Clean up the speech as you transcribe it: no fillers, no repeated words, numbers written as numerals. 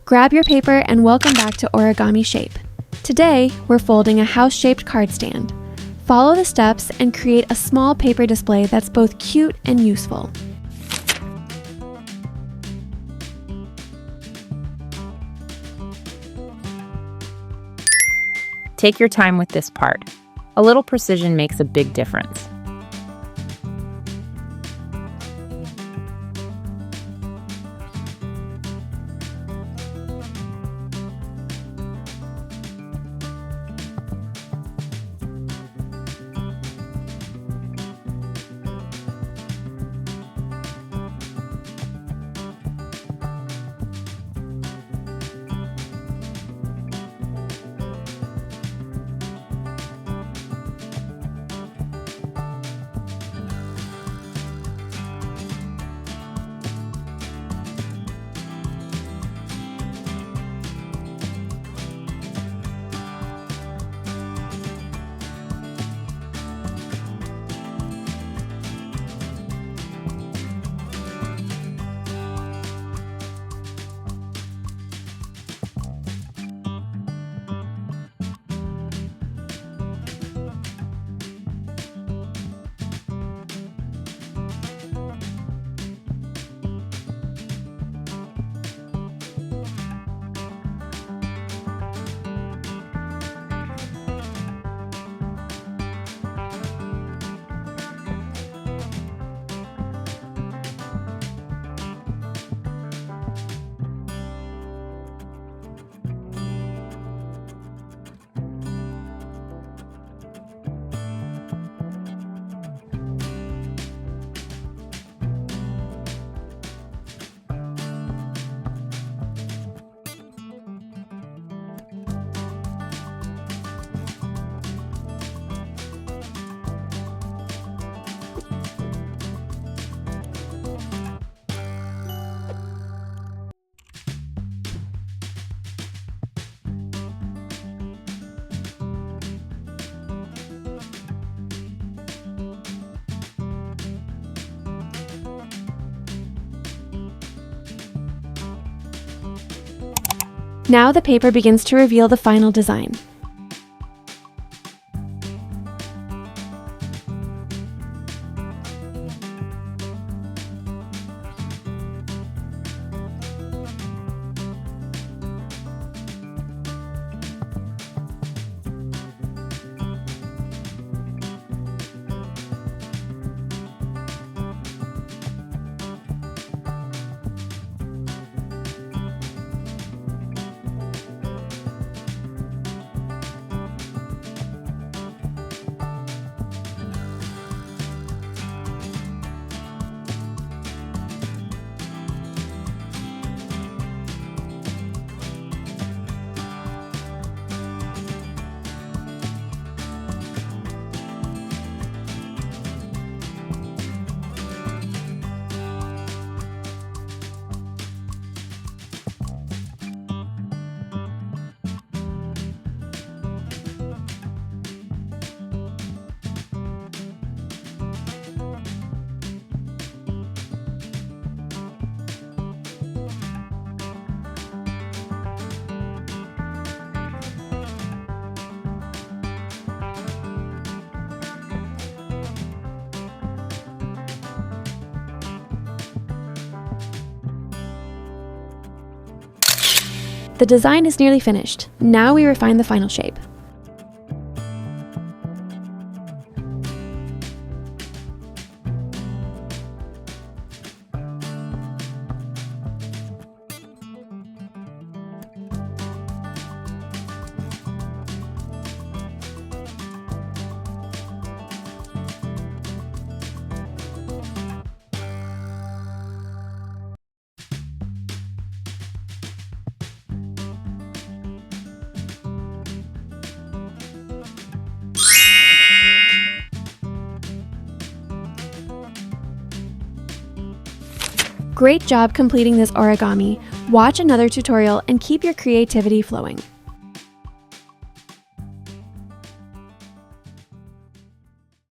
Grab your paper and welcome back to Origami Shape. Today, we're folding a house-shaped card stand. Follow the steps and create a small paper display that's both cute and useful. Take your time with this part. A little precision makes a big difference. Now the paper begins to reveal the final design. The design is nearly finished. Now we refine the final shape. Great job completing this origami. Watch another tutorial and keep your creativity flowing.